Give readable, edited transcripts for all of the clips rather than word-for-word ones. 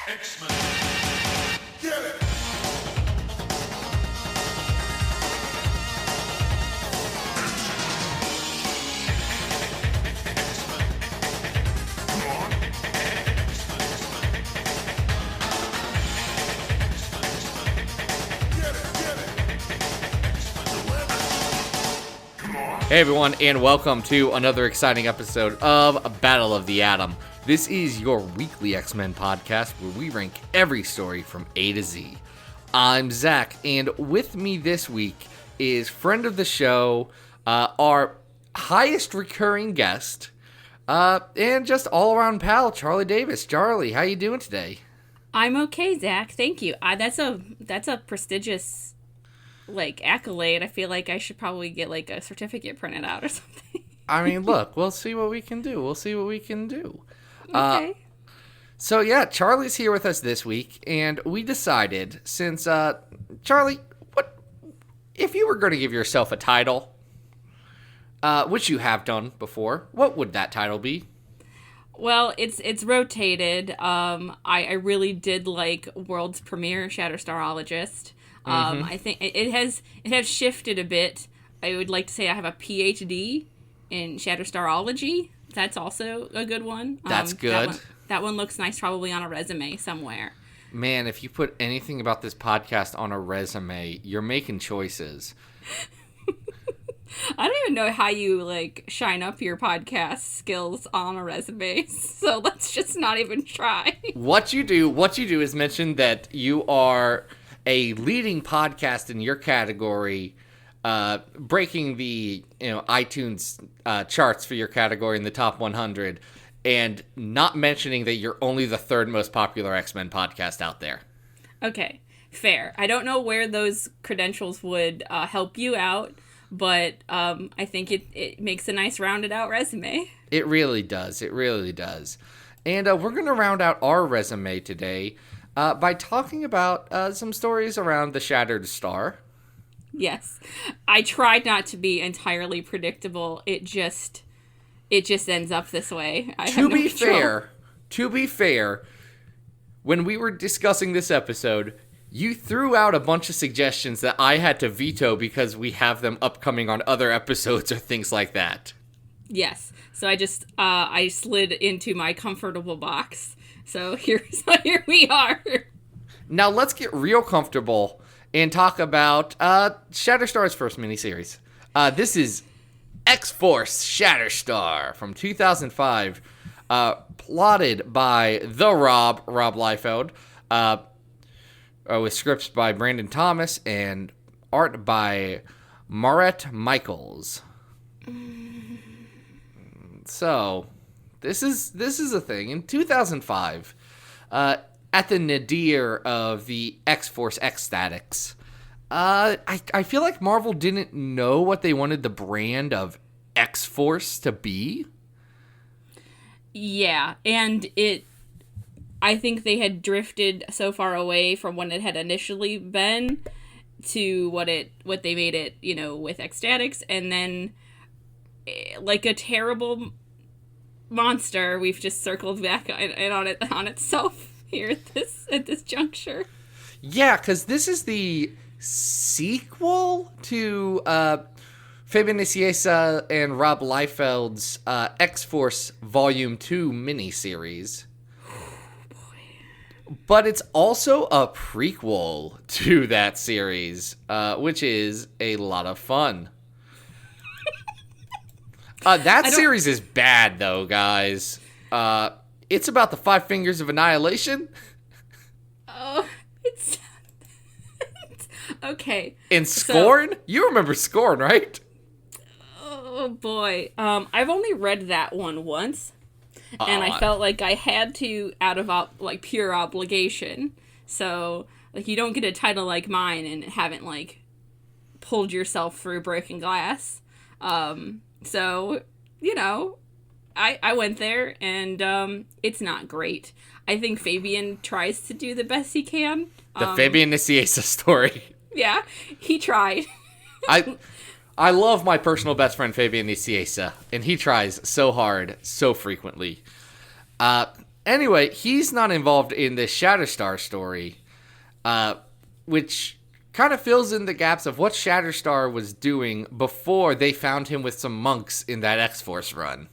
X-Men. Get it! Hey everyone, and welcome to another exciting episode of Battle of the Atom. This is your weekly X-Men podcast where we rank every story from A to Z. I'm Zack, and with me this week is friend of the show, our highest recurring guest, and just all-around pal, Charlie Davis. Charlie, how you doing today? I'm okay, Zack. Thank you. That's a prestigious accolade. I feel like I should probably get a certificate printed out or something. I mean, look, we'll see what we can do. Okay. So yeah, Charlie's here with us this week, and we decided, since Charlie, what if you were going to give yourself a title, which you have done before, what would that title be? Well, it's rotated. I really did like world's premiere Shatterstarologist. I think it has shifted a bit. I would like to say I have a PhD in Shatterstarology. That's also a good one. That's good. That one looks nice, probably on a resume somewhere. Man, if you put anything about this podcast on a resume, you're making choices. I don't even know how you shine up your podcast skills on a resume. So let's just not even try. What you do is mention that you are a leading podcast in your category, breaking the iTunes charts for your category in the top 100, and not mentioning that you're only the third most popular X-Men podcast out there. Okay, fair. I don't know where those credentials would help you out, but I think it makes a nice rounded out resume. It really does. And we're going to round out our resume today by talking about some stories around the Shatterstar. Yes. I tried not to be entirely predictable. It just ends up this way. To be fair, when we were discussing this episode, you threw out a bunch of suggestions that I had to veto because we have them upcoming on other episodes or things like that. Yes. So I just I slid into my comfortable box. So here we are. Now let's get real comfortable and talk about Shatterstar's first miniseries. This is X-Force Shatterstar from 2005, plotted by the Rob Liefeld, with scripts by Brandon Thomas and art by Maret Michaels. So, this is a thing. In 2005, at the nadir of the X-Force X-Statics, I feel like Marvel didn't know what they wanted the brand of X-Force to be. Yeah, and I think they had drifted so far away from what it had initially been to what they made it, with X-Statics, and then like a terrible monster, we've just circled back on itself here at this juncture. Yeah, because this is the sequel to Fabian Nicieza and Rob Liefeld's X-Force Volume 2 miniseries. But it's also a prequel to that series, which is a lot of fun. That series is bad, though, guys. It's about the 5 Fingers of Annihilation. Oh, it's... okay. And Scorn? So, you remember Scorn, right? Oh, boy. I've only read that one once. And I felt like I had to out of, pure obligation. So, you don't get a title like mine and haven't, pulled yourself through broken glass. So, I went there, and it's not great. I think Fabian tries to do the best he can. The Fabian Nicieza story. Yeah, he tried. I love my personal best friend Fabian Nicieza, and he tries so hard, so frequently. Anyway, he's not involved in this Shatterstar story, which kind of fills in the gaps of what Shatterstar was doing before they found him with some monks in that X-Force run.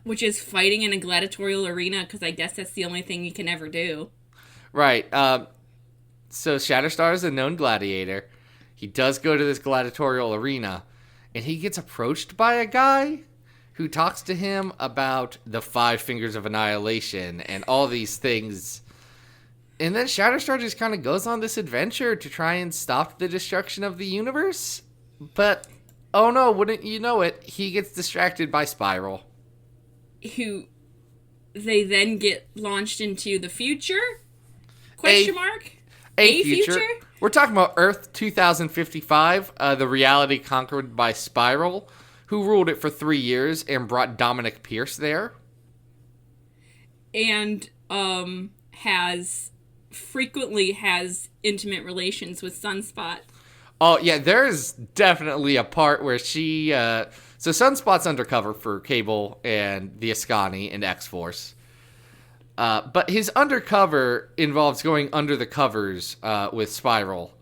Which is fighting in a gladiatorial arena, because I guess that's the only thing you can ever do. Right. So Shatterstar is a known gladiator. He does go to this gladiatorial arena, and he gets approached by a guy who talks to him about the 5 Fingers of Annihilation and all these things. And then Shatterstar just kind of goes on this adventure to try and stop the destruction of the universe. But, oh no, wouldn't you know it, he gets distracted by Spiral. Who they then get launched into the future? Question mark? A future? We're talking about Earth 2055, the reality conquered by Spiral, who ruled it for 3 years and brought Dominic Pierce there. And frequently has intimate relations with Sunspot. Oh, yeah, there's definitely a part where she... So Sunspot's undercover for Cable and the Ascani and X-Force. But his undercover involves going under the covers with Spiral.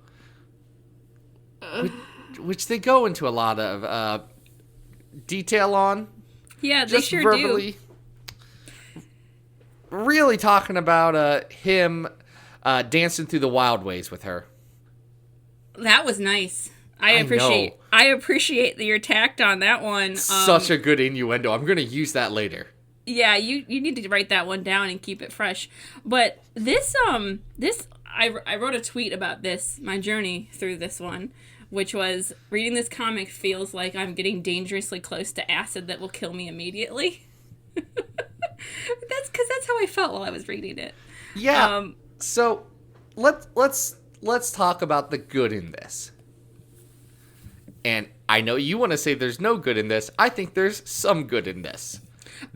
Which they go into a lot of detail on. Yeah, they just sure verbally, do. Really talking about him dancing through the wild ways with her. That was nice. I appreciate your tact on that one. Such a good innuendo. I'm going to use that later. Yeah, you need to write that one down and keep it fresh. But this I wrote a tweet about this, my journey through this one, which was, reading this comic feels like I'm getting dangerously close to acid that will kill me immediately. That's how I felt while I was reading it. Yeah. So let's talk about the good in this. And I know you want to say there's no good in this. I think there's some good in this.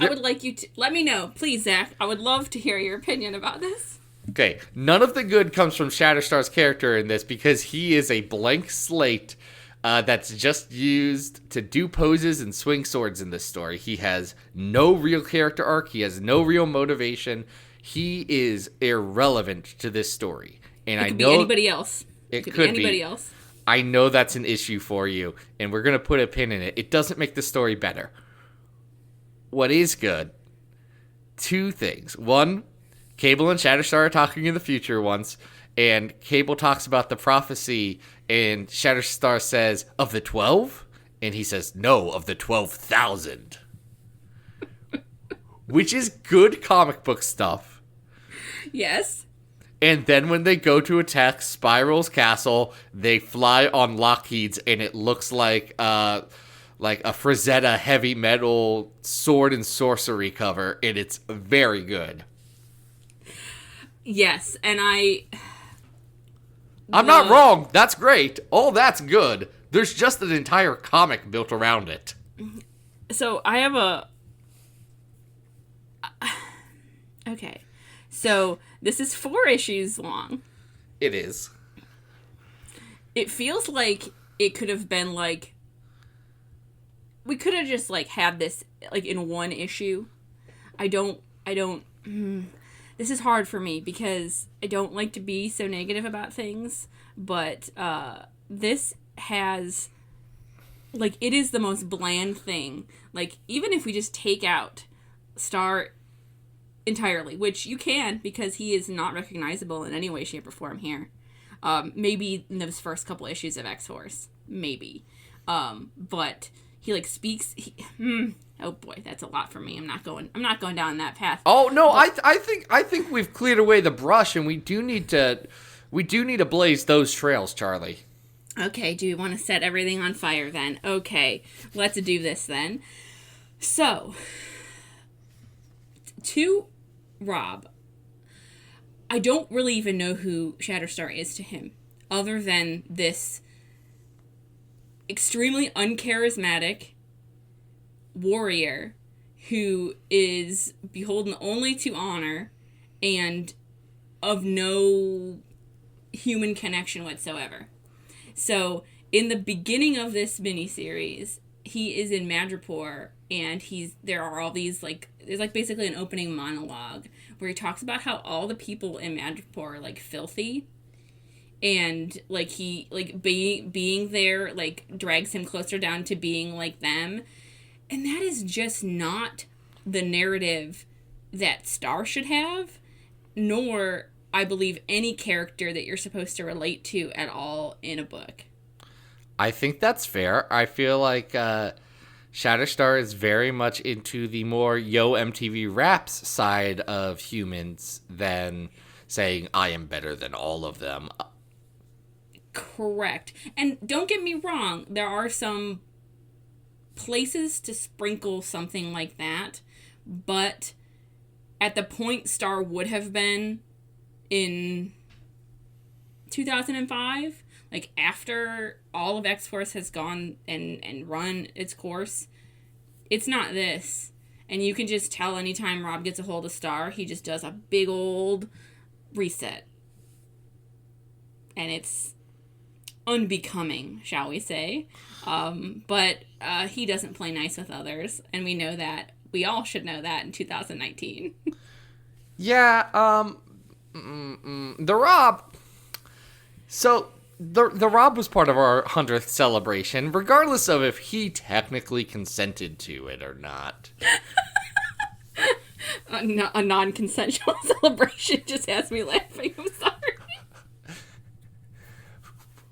I would like you to let me know, please, Zach. I would love to hear your opinion about this. Okay, none of the good comes from Shatterstar's character in this, because he is a blank slate that's just used to do poses and swing swords in this story. He has no real character arc. He has no real motivation. He is irrelevant to this story. And It could be anybody else. It could be anybody else. I know that's an issue for you, and we're going to put a pin in it. It doesn't make the story better. What is good? 2 things. 1, Cable and Shatterstar are talking in the future once, and Cable talks about the prophecy, and Shatterstar says, of the 12? And he says, no, of the 12,000. Which is good comic book stuff. Yes. And then when they go to attack Spiral's castle, they fly on Lockheed's, and it looks like a Frazetta heavy metal sword and sorcery cover, and it's very good. Yes, and I'm not wrong. That's great. All that's good. There's just an entire comic built around it. So I have okay. So this is 4 issues long. It is. It feels like it could have been like, we could have just like had this like in 1 issue. I don't this is hard for me because I don't like to be so negative about things, but this has, like, it is the most bland thing. Like, even if we just take out Star entirely, which you can, because he is not recognizable in any way, shape, or form here. Maybe in those first couple issues of X-Force. Maybe. But he, like, speaks... oh, boy, that's a lot for me. I'm not going down that path. Oh, no, but I think we've cleared away the brush, and we do need to blaze those trails, Charlie. Okay, do we want to set everything on fire, then? Okay, let's do this, then. So... to Rob, I don't really even know who Shatterstar is to him, other than this extremely uncharismatic warrior who is beholden only to honor and of no human connection whatsoever. So, in the beginning of this miniseries, he is in Madripoor, and there are all these, like, there's, like, basically an opening monologue where he talks about how all the people in Madripoor are, like, filthy, and, like, he, like, being there, like, drags him closer down to being like them, and that is just not the narrative that Star should have, nor, I believe, any character that you're supposed to relate to at all in a book. I think that's fair. I feel like Shatterstar is very much into the more Yo MTV Raps side of humans than saying, I am better than all of them. Correct. And don't get me wrong, there are some places to sprinkle something like that, but at the point Star would have been in 2005, like after all of X-Force has gone and run its course, it's not this. And you can just tell anytime Rob gets a hold of Star, he just does a big old reset. And it's unbecoming, shall we say. But he doesn't play nice with others, and we know that. We all should know that in 2019. Yeah, the Rob... So, the Rob was part of our 100th celebration, regardless of if he technically consented to it or not. A non-consensual celebration just has me laughing. I'm sorry.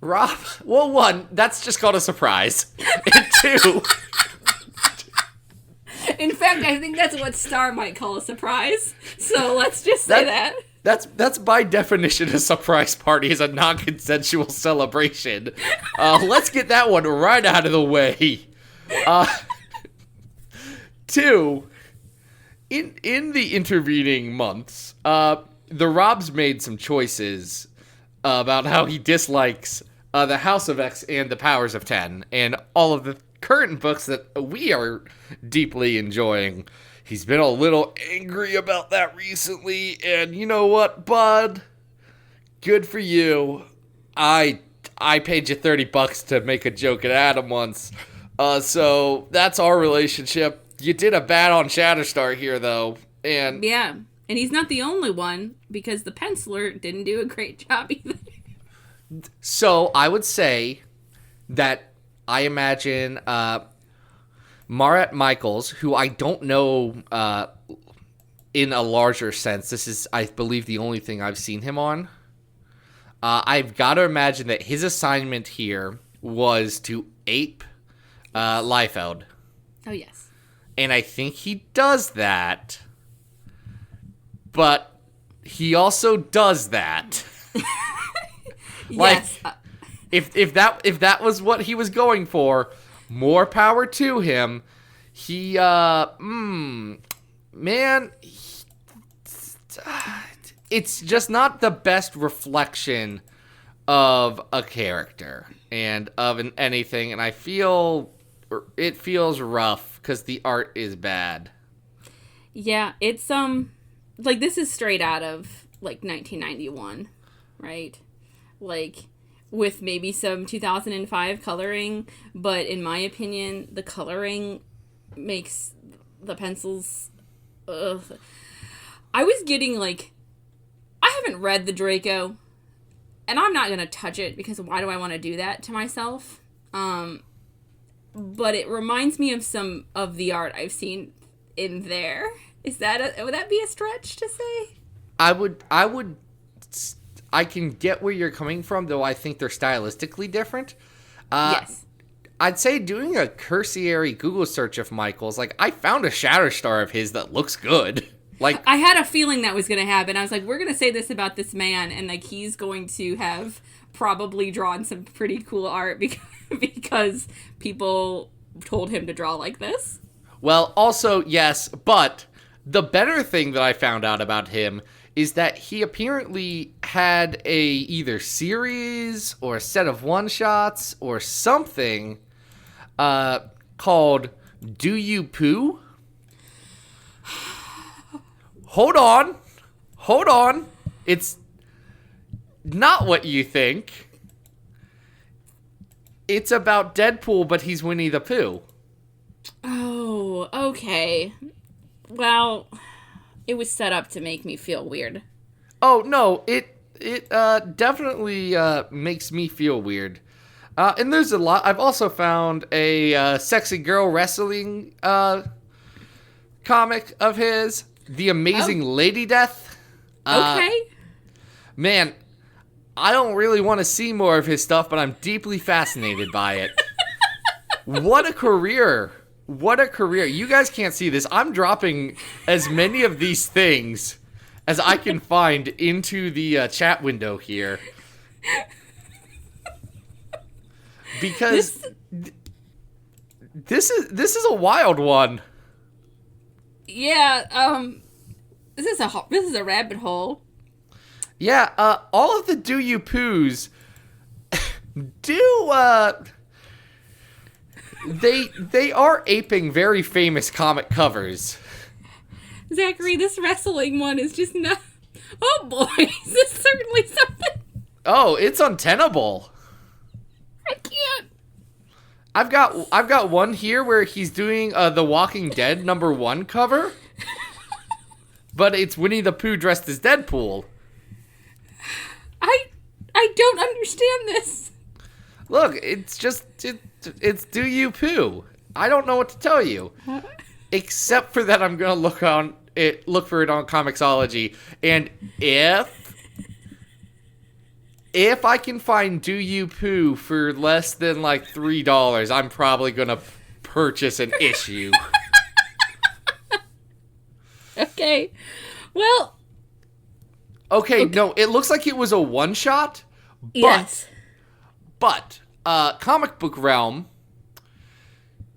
Rob, well, one, that's just called a surprise. And two... In fact, I think that's what Star might call a surprise. So let's just say that. That's by definition a surprise party is a non-consensual celebration. Let's get that one right out of the way. Two, in the intervening months, the Rob's made some choices about how he dislikes the House of X and the Powers of 10, and all of the current books that we are deeply enjoying. He's been a little angry about that recently, and you know what, bud? Good for you. I paid you $30 to make a joke at Adam once, so that's our relationship. You did a bad on Shatterstar here, though, and... Yeah, and he's not the only one, because the penciler didn't do a great job either. So, I would say that I imagine Marat Michaels, who I don't know in a larger sense. This is, I believe, the only thing I've seen him on. I've got to imagine that his assignment here was to ape Liefeld. Oh, yes. And I think he does that. But he also does that. Yes. If that was what he was going for, more power to him. He, man, it's just not the best reflection of a character and of anything, and I feel it feels rough because the art is bad. Yeah, it's, like, this is straight out of, like, 1991, right? Like, with maybe some 2005 coloring, but in my opinion, the coloring makes the pencils... Ugh. I was getting, like... I haven't read the Draco, and I'm not going to touch it, because why do I want to do that to myself? But it reminds me of some of the art I've seen in there. Would that be a stretch to say? I can get where you're coming from, though I think they're stylistically different. Yes. I'd say doing a cursory Google search of Michael's, like, I found a Shatterstar of his that looks good. Like, I had a feeling that was going to happen. I was like, we're going to say this about this man, and, like, he's going to have probably drawn some pretty cool art because people told him to draw like this. Well, also, yes, but the better thing that I found out about him is that he apparently had a either series or a set of one-shots or something called Do You Pooh? Hold on. It's not what you think. It's about Deadpool, but he's Winnie the Pooh. Oh, okay. Well, it was set up to make me feel weird. Oh, no, it definitely makes me feel weird. And there's a lot. I've also found a sexy girl wrestling comic of his, The Amazing Lady Death. Okay. Man, I don't really want to see more of his stuff, but I'm deeply fascinated by it. What a career. What a career. You guys can't see this. I'm dropping as many of these things as I can find into the chat window here. Because this is a wild one. Yeah, this is a rabbit hole. Yeah, all of the Do You Poos do they are aping very famous comic covers. Zachary, this wrestling one is just not. Oh boy, is this certainly something? Oh, it's untenable. I can't. I've got one here where he's doing the Walking Dead #1 cover, but it's Winnie the Pooh dressed as Deadpool. I don't understand this. Look, it's Do You Pooh. I don't know what to tell you, except for that I'm gonna look for it on Comixology, and if I can find Do You Pooh for less than like $3, I'm probably gonna purchase an issue. Okay, well. Okay, no, it looks like it was a one-shot, but Comic Book Realm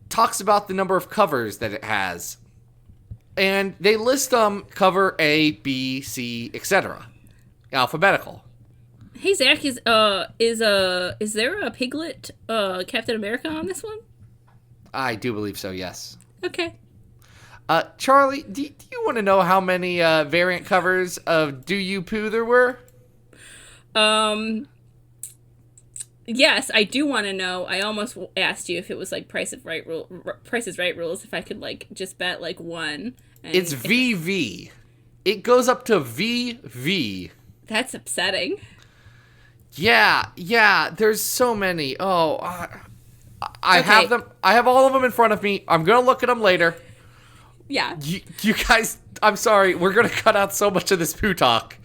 talks about the number of covers that it has, and they list cover A, B, C, etc. Alphabetical. Hey Zach, is there a Piglet Captain America on this one? I do believe so, yes. Okay. Charlie, do you want to know how many variant covers of Do You Pooh there were? Yes, I do want to know. I almost asked you if it was like Price is Right rules, if I could like just bet like one. It's VV. It goes up to VV. That's upsetting. Yeah, there's so many. Oh, I have them. I have all of them in front of me. I'm going to look at them later. Yeah. You guys, I'm sorry. We're going to cut out so much of this poo talk.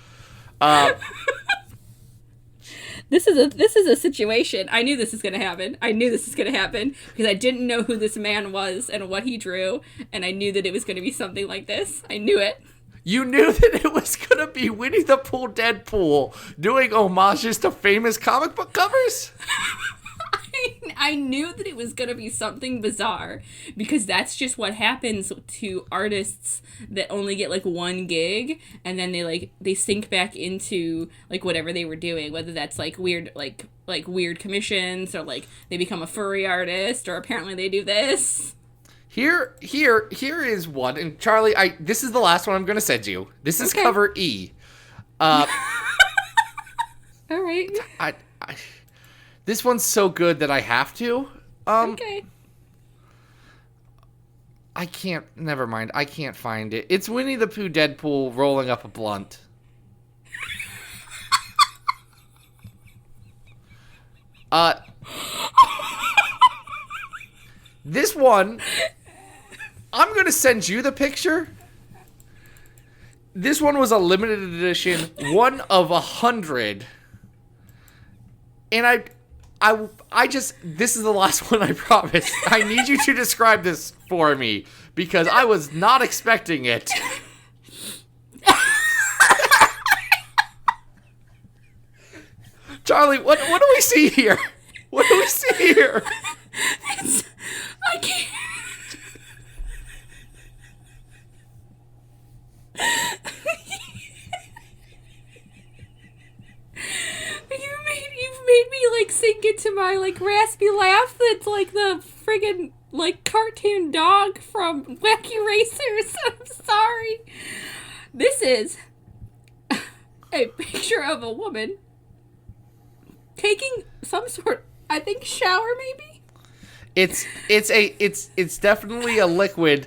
This is a situation. I knew this was going to happen. Because I didn't know who this man was and what he drew, and I knew that it was going to be something like this. I knew it. You knew that it was going to be Winnie the Pooh Deadpool doing homages to famous comic book covers? I knew that it was going to be something bizarre, because that's just what happens to artists that only get like one gig, and then they sink back into like whatever they were doing, whether that's like weird like weird commissions, or like they become a furry artist, or apparently they do this. Here is one, and Charlie, this is the last one I'm going to send you. This is cover E. All right. This one's so good that I have to. Okay. Never mind. I can't find it. It's Winnie the Pooh Deadpool rolling up a blunt. This one, I'm going to send you the picture. This one was a limited edition, 1 of 100. And I just, this is the last one, I promise. I need you to describe this for me, because I was not expecting it. Charlie, what do we see here? What do we see here? I can't. You've made me like sink into my like raspy laugh that's like the friggin' like cartoon dog from Wacky Racers. I'm sorry. This is a picture of a woman taking some sort, I think, shower maybe? It's definitely a liquid.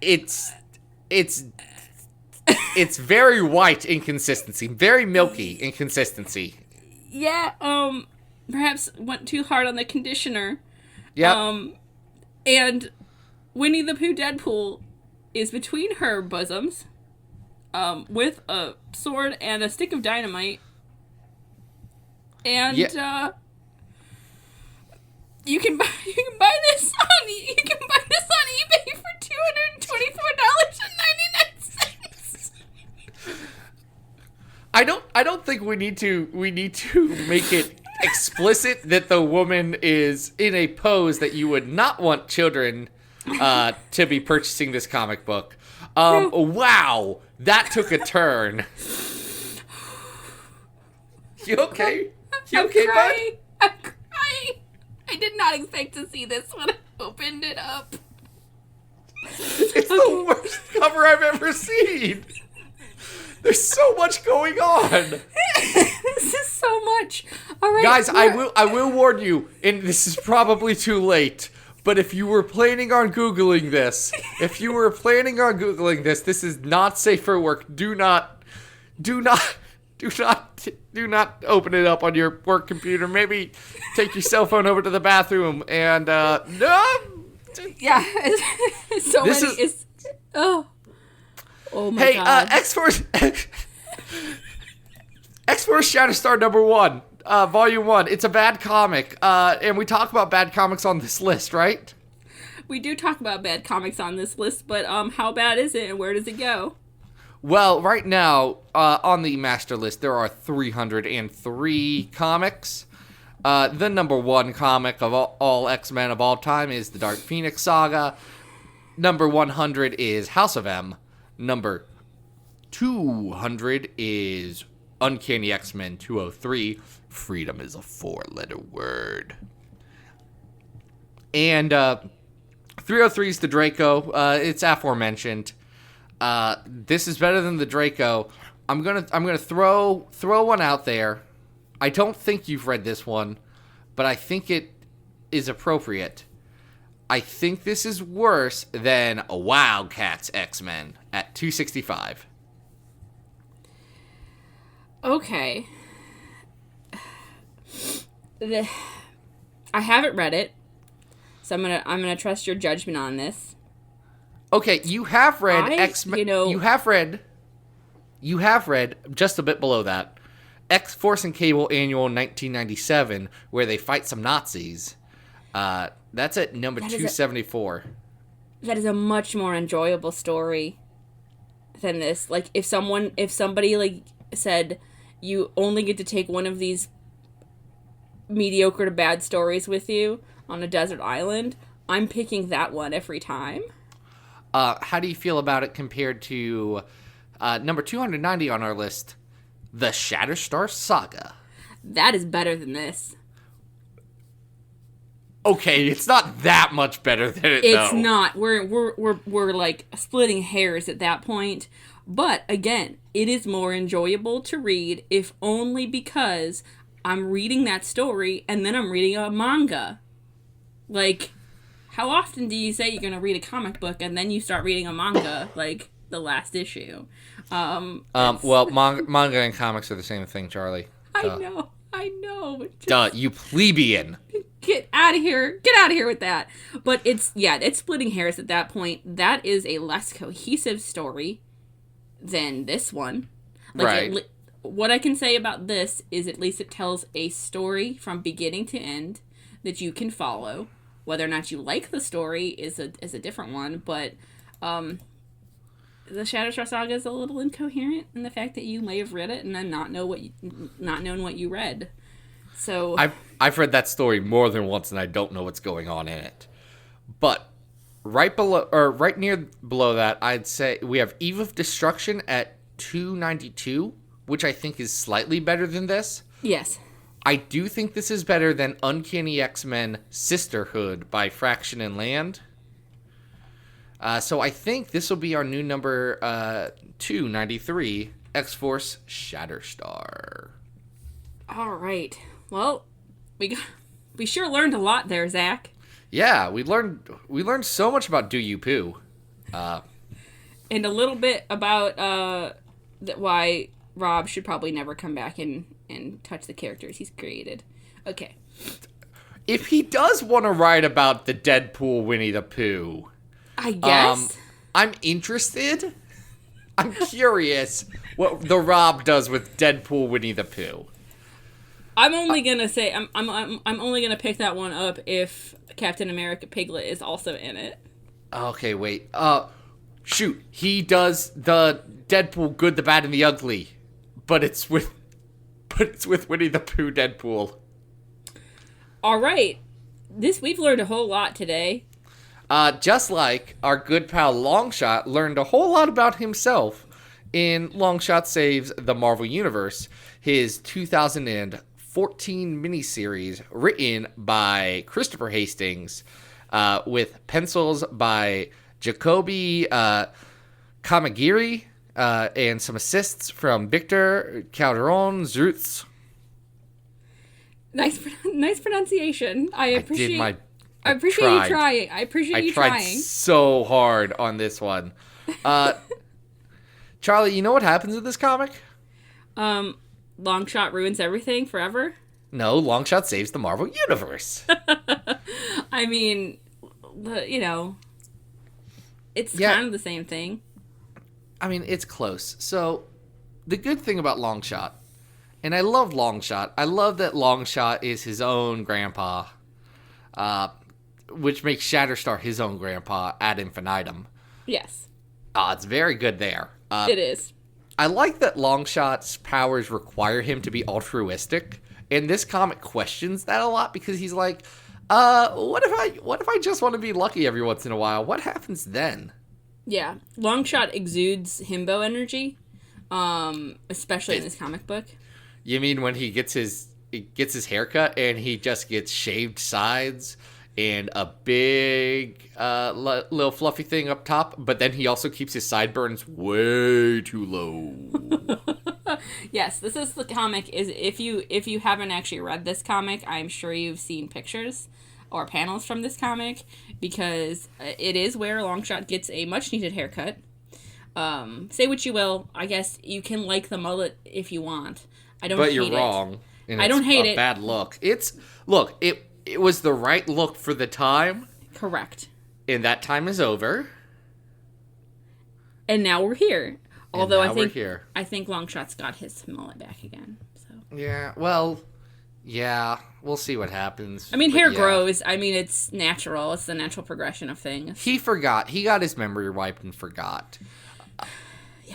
It's very white in consistency, very milky in consistency. Yeah, perhaps went too hard on the conditioner. Yeah. And Winnie the Pooh Deadpool is between her bosoms, with a sword and a stick of dynamite. And you can buy this on eBay for $224.99. I don't think we need to make it explicit that the woman is in a pose that you would not want children to be purchasing this comic book. Wow, that took a turn. You okay? You okay, bud? I'm crying. I did not expect to see this when I opened it up. It's the worst cover I've ever seen. There's so much going on. This is so much. All right, guys, I will warn you, and this is probably too late. But if you were planning on Googling this, this is not safe for work. Do not open it up on your work computer. Maybe take your cell phone over to the bathroom and no. Yeah, oh my god. X-Force Shatterstar #1, Volume 1. It's a bad comic, and we talk about bad comics on this list, right? We do talk about bad comics on this list, but how bad is it and where does it go? Well, right now, on the master list, there are 303 comics. The #1 comic of all X-Men of all time is the Dark Phoenix Saga. Number 100 is House of M. Number 200 is Uncanny X-Men 203. Freedom is a 4-letter word. And 303 is the Draco. It's aforementioned. This is better than the Draco. I'm gonna throw one out there. I don't think you've read this one, but I think it is appropriate. I think this is worse than Wildcats X-Men at 265. Okay. I haven't read it, so I'm gonna trust your judgment on this. Okay, you have read X-Men. You have read just a bit below that, X-Force and Cable Annual 1997, where they fight some Nazis. That's at number 274. That is a much more enjoyable story than this. Like, if somebody like said, you only get to take one of these mediocre to bad stories with you on a desert island, I'm picking that one every time. How do you feel about it compared to number 290 on our list, the Shatterstar Saga? That is better than this. Okay, it's not that much better than it, It's though. not. We're like splitting hairs at that point. But again, it is more enjoyable to read, if only because I'm reading that story and then I'm reading a manga. Like, how often do you say you're gonna read a comic book and then you start reading a manga, like the last issue? Well, manga and comics are the same thing, Charlie. I know. Duh, you plebeian. Get out of here with that. But it's splitting hairs at that point. That is a less cohesive story than this one. Like, right. What I can say about this is at least it tells a story from beginning to end that you can follow. Whether or not you like the story is a different one, but the Shatterstar Saga is a little incoherent in the fact that you may have read it and then not known what you read. So I've read that story more than once and I don't know what's going on in it. But right near below that, I'd say we have Eve of Destruction at 292, which I think is slightly better than this. Yes. I do think this is better than Uncanny X-Men Sisterhood by Fraction and Land. So I think this will be our new number 293, X-Force Shatterstar. All right. Well, we We sure learned a lot there, Zack. Yeah, we learned so much about Do You Pooh. And a little bit about why Rob should probably never come back and touch the characters he's created. Okay. If he does want to write about the Deadpool Winnie the Pooh, I guess. I'm interested. I'm curious what the Rob does with Deadpool Winnie the Pooh. I'm only gonna say I'm only gonna pick that one up if Captain America Piglet is also in it. Okay, wait. Shoot, he does the Deadpool Good, the Bad, and the Ugly, but it's with Winnie the Pooh Deadpool. All right, we've learned a whole lot today. Just like our good pal Longshot learned a whole lot about himself in Longshot Saves the Marvel Universe, his 2014 miniseries written by Christopher Hastings, with pencils by Jacoby Kamagiri, and some assists from Victor Calderon-Zurz. Nice pronunciation. I appreciate you trying. I appreciate you tried trying. So hard on this one. Charlie, you know what happens in this comic? Longshot ruins everything forever? No, Longshot saves the Marvel Universe. I mean, it's kind of the same thing. I mean, it's close. So, the good thing about Longshot, and I love Longshot, I love that Longshot is his own grandpa, which makes Shatterstar his own grandpa ad infinitum. Yes. It's very good there. It is. I like that Longshot's powers require him to be altruistic, and this comic questions that a lot because he's like, what if I just want to be lucky every once in a while? What happens then? Yeah. Longshot exudes himbo energy, especially in this comic book. You mean when he gets his haircut and he just gets shaved sides and a big little fluffy thing up top, but then he also keeps his sideburns way too low. Yes, this is the comic. If you haven't actually read this comic, I'm sure you've seen pictures or panels from this comic, because it is where Longshot gets a much needed haircut. Say what you will, I guess you can like the mullet if you want. I don't. But hate you're wrong. And I don't hate it. Bad look. It was the right look for the time. Correct. And that time is over. And now we're here. Although I think Longshot's got his mullet back again. So. Yeah. Well. Yeah. We'll see what happens. I mean, hair grows. I mean, it's natural. It's the natural progression of things. He forgot. He got his memory wiped and forgot. Yeah.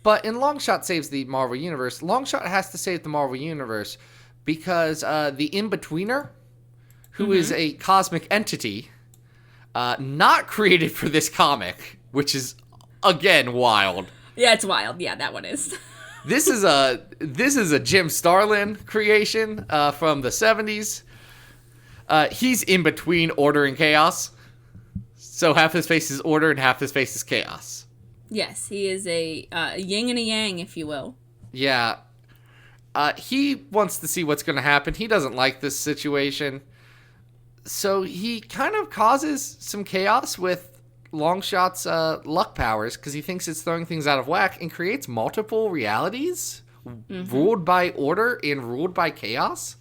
But in Longshot Saves the Marvel Universe, Longshot has to save the Marvel Universe because the In-Betweener, who is a cosmic entity, not created for this comic, which is, again, wild. Yeah, it's wild. Yeah, that one is. This is a Jim Starlin creation from the 70s. He's in between order and chaos. So half his face is order and half his face is chaos. Yes, he is a yin and a yang, if you will. Yeah. He wants to see what's going to happen. He doesn't like this situation. So he kind of causes some chaos with Longshot's luck powers because he thinks it's throwing things out of whack and creates multiple realities ruled by order and ruled by chaos.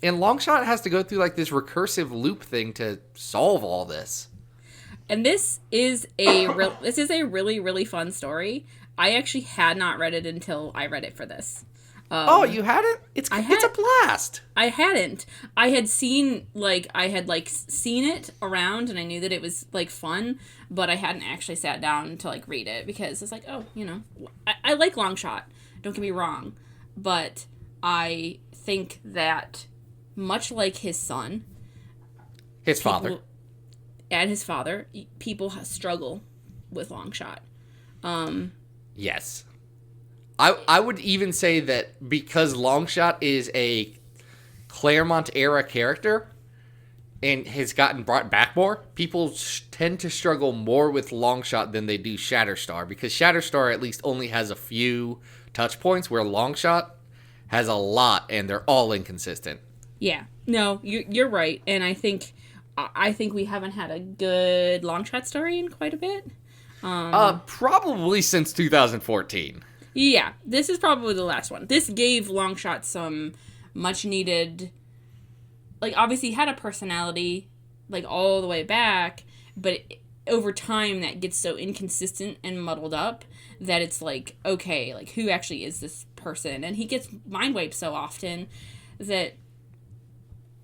And Longshot has to go through like this recursive loop thing to solve all this. And this is a really, really fun story. I actually had not read it until I read it for this. Oh, you hadn't? It's a blast. I hadn't. I had seen seen it around, and I knew that it was like fun, but I hadn't actually sat down to like read it because it's like, oh, I like Longshot. Don't get me wrong, but I think that much like his son, his father, people struggle with Longshot. Yes. I would even say that because Longshot is a Claremont-era character and has gotten brought back more, people tend to struggle more with Longshot than they do Shatterstar, because Shatterstar at least only has a few touch points, where Longshot has a lot, and they're all inconsistent. Yeah. No, you're right, and I think we haven't had a good Longshot story in quite a bit. Probably since 2014. Yeah, this is probably the last one. This gave Longshot some much needed, like, obviously he had a personality, like, all the way back, but over time that gets so inconsistent and muddled up that it's like, okay, like, who actually is this person? And he gets mind wiped so often that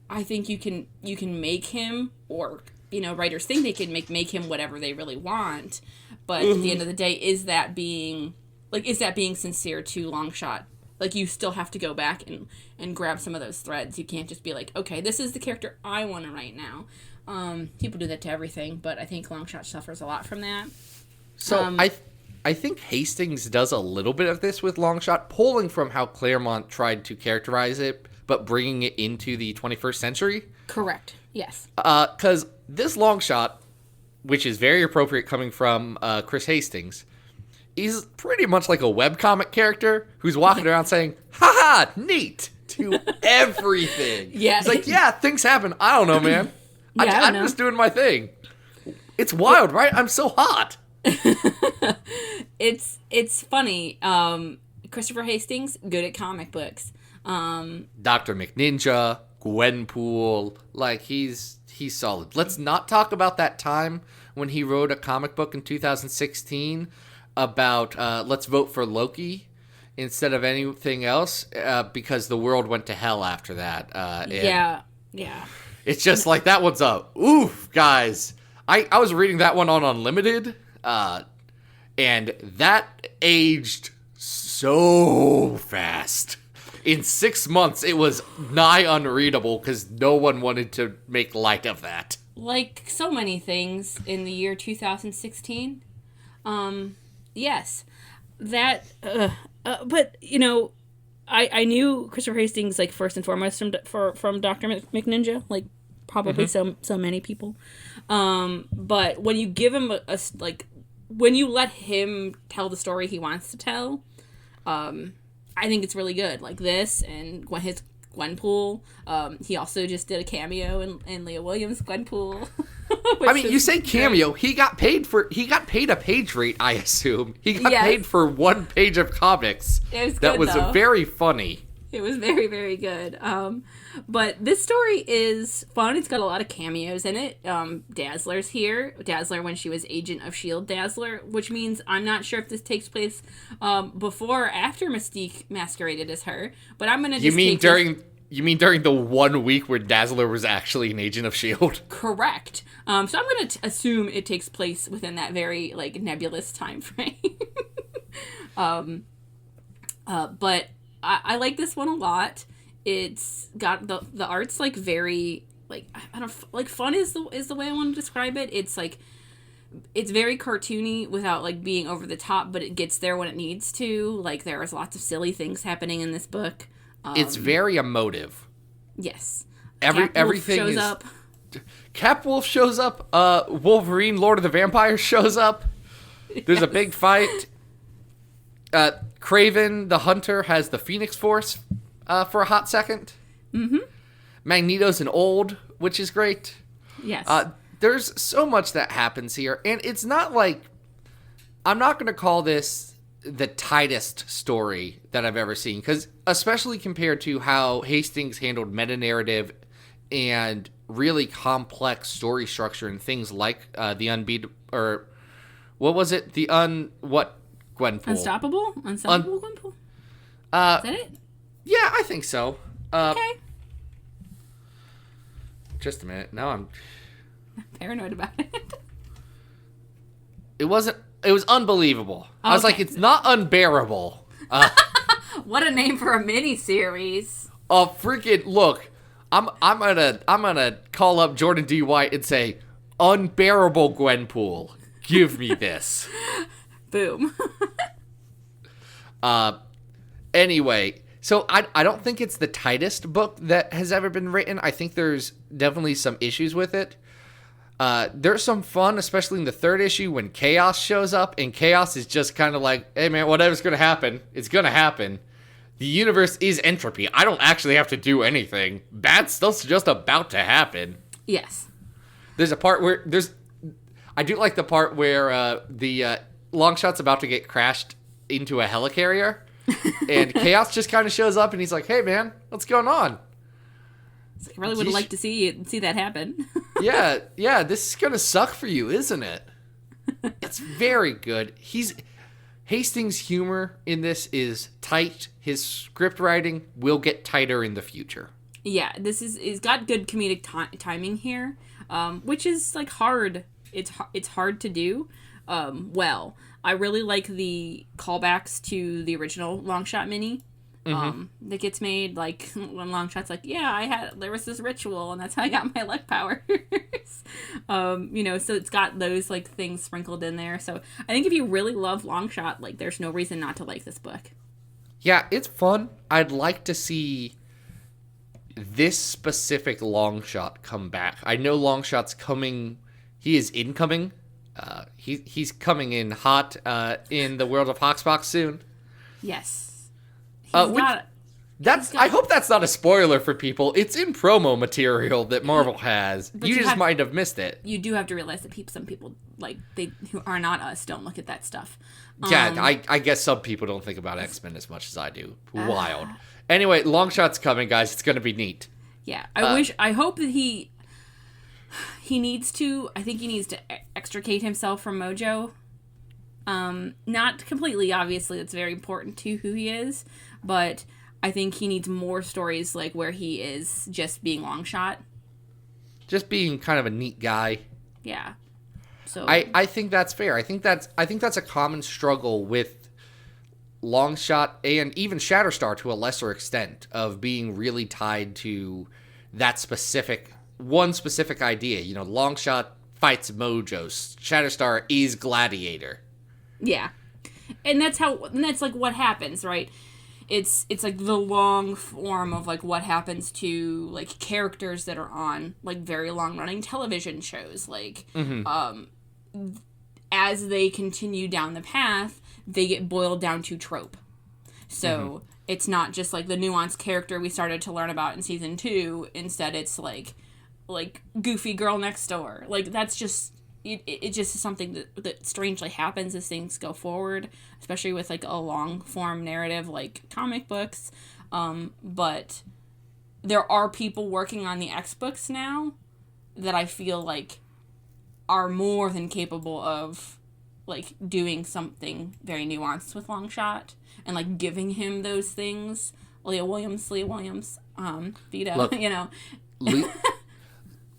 I think you can make him, or, you know, writers think they can make him whatever they really want, but at the end of the day, is that being sincere to Longshot? Like, you still have to go back and grab some of those threads. You can't just be like, okay, this is the character I want to write now. People do that to everything, but I think Longshot suffers a lot from that. So I think Hastings does a little bit of this with Longshot, pulling from how Claremont tried to characterize it, but bringing it into the 21st century. Correct. Yes. Because this Longshot, which is very appropriate coming from Chris Hastings, he's pretty much like a webcomic character who's walking around saying, "Ha ha, neat," to everything. Yeah. He's like, yeah, things happen. I don't know, man. Yeah, I'm just doing my thing. It's wild, right? I'm so hot. It's funny. Christopher Hastings, good at comic books. Dr. McNinja, Gwenpool, like, he's solid. Let's not talk about that time when he wrote a comic book in 2016 about let's vote for Loki instead of anything else, because the world went to hell after that. Yeah. It's just like, that one's a oof, guys. I was reading that one on Unlimited, and that aged so fast. In 6 months, it was nigh unreadable because no one wanted to make light of that. Like so many things in the year 2016. Yes. That, but, you know, I knew Christopher Hastings, like, first and foremost from Dr. McNinja, like, probably so many people. But when you give him when you let him tell the story he wants to tell, I think it's really good. Like this and his Gwenpool. He also just did a cameo in Leah Williams' Gwenpool. I mean, you say cameo. He got paid a page rate, I assume. He got paid for 1 page of comics. It was good, that was though. Very funny. It was very, very good. But this story is fun. It's got a lot of cameos in it. Dazzler's here. Dazzler when she was Agent of S.H.I.E.L.D. Dazzler, which means I'm not sure if this takes place before or after Mystique masqueraded as her. But I'm going to just You mean during the 1 week where Dazzler was actually an Agent of S.H.I.E.L.D.? Correct. So I'm going to assume it takes place within that very, like, nebulous time frame. But I like this one a lot. It's got the art's, like, very, like, I don't, like, fun is the way I want to describe it. It's like, it's very cartoony without, like, being over the top, but it gets there when it needs to. Like, there's lots of silly things happening in this book. It's very emotive. Yes. Everything shows is up. Capwolf shows up. Wolverine, Lord of the Vampires shows up. There's a big fight. Kraven the Hunter has the Phoenix Force for a hot second. Mm-hmm. Magneto's an old, which is great. Yes. There's so much that happens here, and it's not like, I'm not going to call this the tightest story that I've ever seen, because especially compared to how Hastings handled meta-narrative and really complex story structure and things like the Unbeatable, or what was it? What Gwenpool? Unstoppable Gwenpool? Is that it? Yeah, I think so. Okay. Just a minute. Now I'm paranoid about it. It was unbelievable. I was like, it's not unbearable. What a name for a mini-series. Oh, freaking look. I'm gonna call up Jordan D. White and say, unbearable Gwenpool. Give me this. Boom. Anyway, so I don't think it's the tightest book that has ever been written. I think there's definitely some issues with it. There's some fun, especially in the 3rd issue when Chaos shows up, and Chaos is just kind of like, hey man, whatever's gonna happen, it's gonna happen. The universe is entropy. I don't actually have to do anything. Bad stuff's just about to happen. Yes. There's a part where I do like the part where the Longshot's about to get crashed into a helicarrier, and Chaos just kind of shows up, and he's like, "Hey, man, what's going on?" I really would like to see that happen. yeah, this is gonna suck for you, isn't it? It's very good. Hastings' humor in this is tight. His script writing will get tighter in the future. Yeah, is got good comedic timing here, which is like hard. It's hard to do. Well, I really like the callbacks to the original Longshot mini. That gets made, like when Longshot's like, yeah, there was this ritual and that's how I got my luck powers. So it's got those like things sprinkled in there. So I think if you really love Longshot, like there's no reason not to like this book. Yeah, it's fun. I'd like to see this specific Longshot come back. I know Longshot's coming. He is incoming. He's coming in hot in the world of Hoxpox soon. Yes. I hope that's not a spoiler for people. It's in promo material that Marvel has. You just might have missed it. You do have to realize that some people like who are not us don't look at that stuff. Yeah, I guess some people don't think about X-Men as much as I do. Wild. Anyway, Longshot's coming, guys. It's going to be neat. Yeah, I hope that he needs to. I think he needs to extricate himself from Mojo. Not completely, obviously. It's very important to who he is, but I think he needs more stories like where he is just being Longshot. Just being kind of a neat guy. Yeah. So I think that's fair. I think that's a common struggle with Longshot and even Shatterstar to a lesser extent of being really tied to that one specific idea. You know, Longshot fights Mojos. Shatterstar is Gladiator. Yeah. And that's like what happens, right? It's like the long form of like what happens to like characters that are on like very long running television shows. Like as they continue down the path, they get boiled down to trope. So it's not just like the nuanced character we started to learn about in season 2. Instead, it's like goofy girl next door. Like that's just it just is something that strangely happens as things go forward, especially with like a long form narrative like comic books. But there are people working on the X books now that I feel like are more than capable of like doing something very nuanced with Longshot and like giving him those things. Leah Williams, Vito, Look, you know.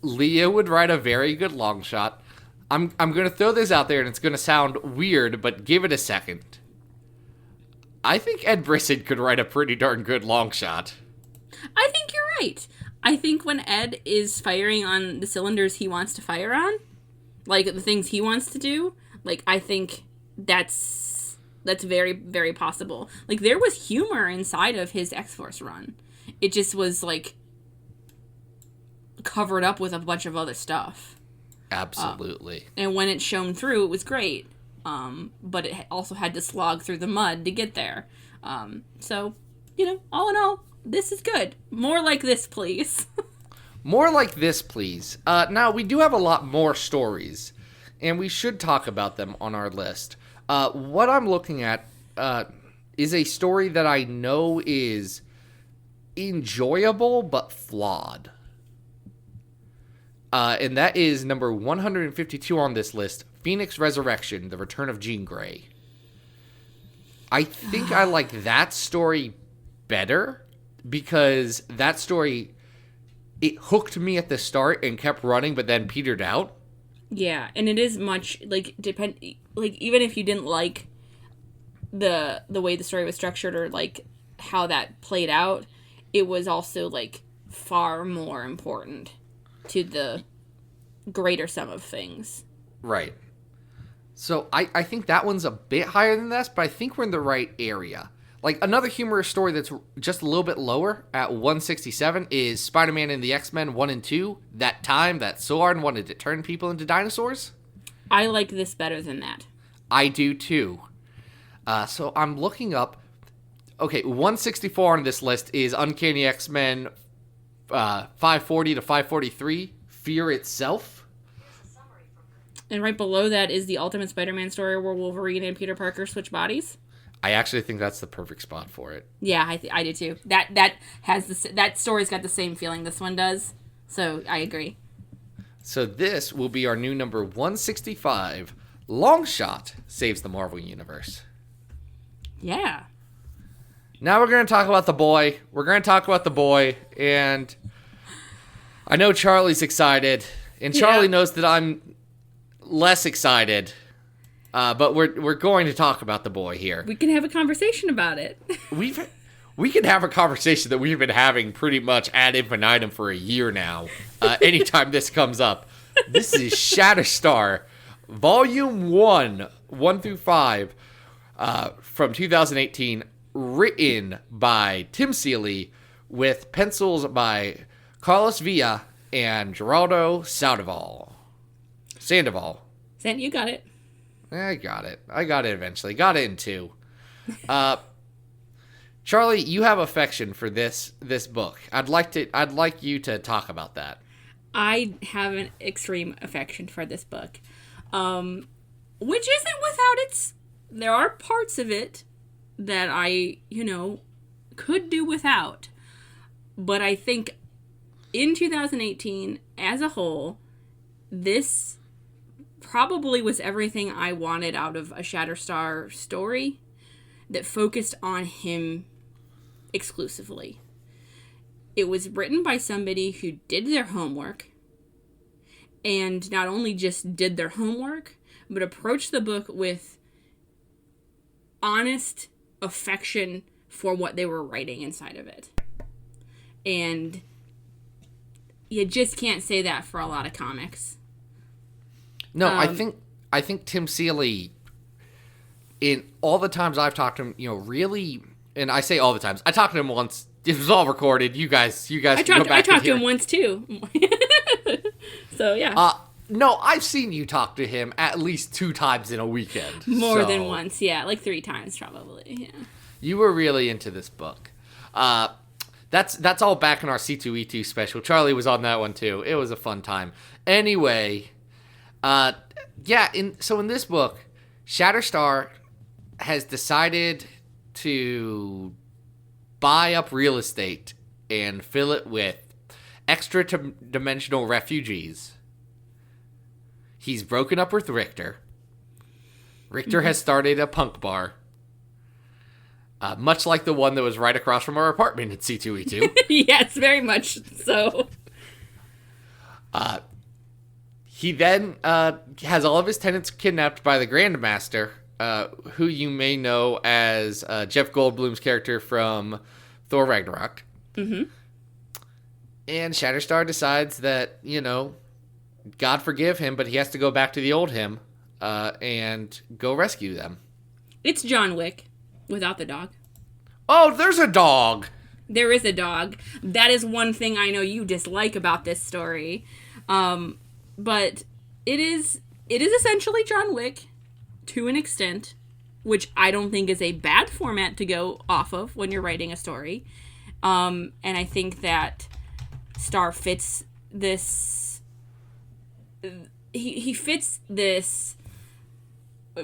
Leah would write a very good Longshot. I'm going to throw this out there, and it's going to sound weird, but give it a second. I think Ed Brisson could write a pretty darn good Longshot. I think you're right. I think when Ed is firing on the cylinders he wants to fire on, like the things he wants to do, like I think that's very, very possible. Like there was humor inside of his X-Force run. It just was like covered up with a bunch of other stuff. Absolutely. And when it shone through, it was great. But it also had to slog through the mud to get there. So, you know, all in all, this is good. More like this, please. More like this, please. Now, we do have a lot more stories, and we should talk about them on our list. What I'm looking at is a story that I know is enjoyable but flawed. And that is number 152 on this list, Phoenix Resurrection, The Return of Jean Grey. I think I like that story better because that story, it hooked me at the start and kept running, but then petered out. Yeah, and it is much, like, even if you didn't like the way the story was structured or, like, how that played out, it was also, like, far more important to the greater sum of things. Right. So I think that one's a bit higher than this, but I think we're in the right area. Like, another humorous story that's just a little bit lower at 167 is Spider-Man and the X-Men 1 and 2. That time that Soren wanted to turn people into dinosaurs. I like this better than that. I do too. So I'm looking up. Okay, 164 on this list is Uncanny X-Men 540 to 543, Fear Itself. And right below that is the Ultimate Spider-Man story where Wolverine and Peter Parker switch bodies. I actually think that's the perfect spot for it. Yeah, I do too. That story's got the same feeling this one does. So I agree. So this will be our new number 165. Longshot saves the Marvel Universe. Yeah. Now we're going to talk about the boy. And I know Charlie's excited, and Charlie knows that I'm less excited. But we're going to talk about the boy here. We can have a conversation about it. We can have a conversation that we've been having pretty much ad infinitum for a year now. Anytime this comes up. This is Shatterstar, Volume 1, 1 through 5, from 2018, written by Tim Seeley, with pencils by Carlos Villa and Geraldo Sandoval. You got it. I got it eventually. Got it in 2. Charlie, you have affection for this book. I'd like you to talk about that. I have an extreme affection for this book. Which isn't without its... There are parts of it that I, could do without. But I think in 2018, as a whole, this probably was everything I wanted out of a Shatterstar story that focused on him exclusively. It was written by somebody who did their homework, and not only just did their homework, but approached the book with honest affection for what they were writing inside of it. And you just can't say that for a lot of comics. No, I think Tim Seeley, in all the times I've talked to him, really, and I say all the times, I talked to him once. It was all recorded. You guys can go back I talked and hear. to him once too. So yeah. No, I've seen you talk to him at least 2 times in a weekend. More than once, yeah, like 3 times probably. Yeah. You were really into this book. That's all back in our C2E2 special. Charlie was on that one too. It was a fun time. Anyway, in this book, Shatterstar has decided to buy up real estate and fill it with extra-dimensional refugees. He's broken up with Richter. Richter has started a punk bar. Much like the one that was right across from our apartment at C2E2. Yes, very much so. He then has all of his tenants kidnapped by the Grandmaster, who you may know as Jeff Goldblum's character from Thor Ragnarok. Mm-hmm. And Shatterstar decides that, God forgive him, but he has to go back to the old him and go rescue them. It's John Wick without the dog. Oh, there's a dog! There is a dog. That is one thing I know you dislike about this story. But it is essentially John Wick to an extent, which I don't think is a bad format to go off of when you're writing a story. And I think that Star fits this... He fits this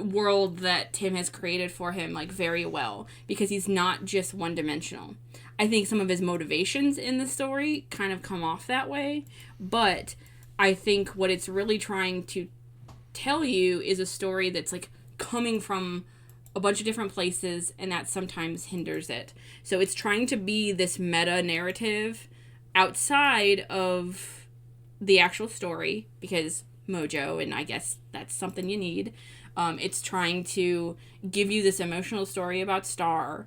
world that Tim has created for him very well, because he's not just one-dimensional. I think some of his motivations in the story kind of come off that way, but I think what it's really trying to tell you is a story that's coming from a bunch of different places, and that sometimes hinders it. So it's trying to be this meta narrative outside of the actual story, because mojo, and I guess that's something you need. It's trying to give you this emotional story about Star,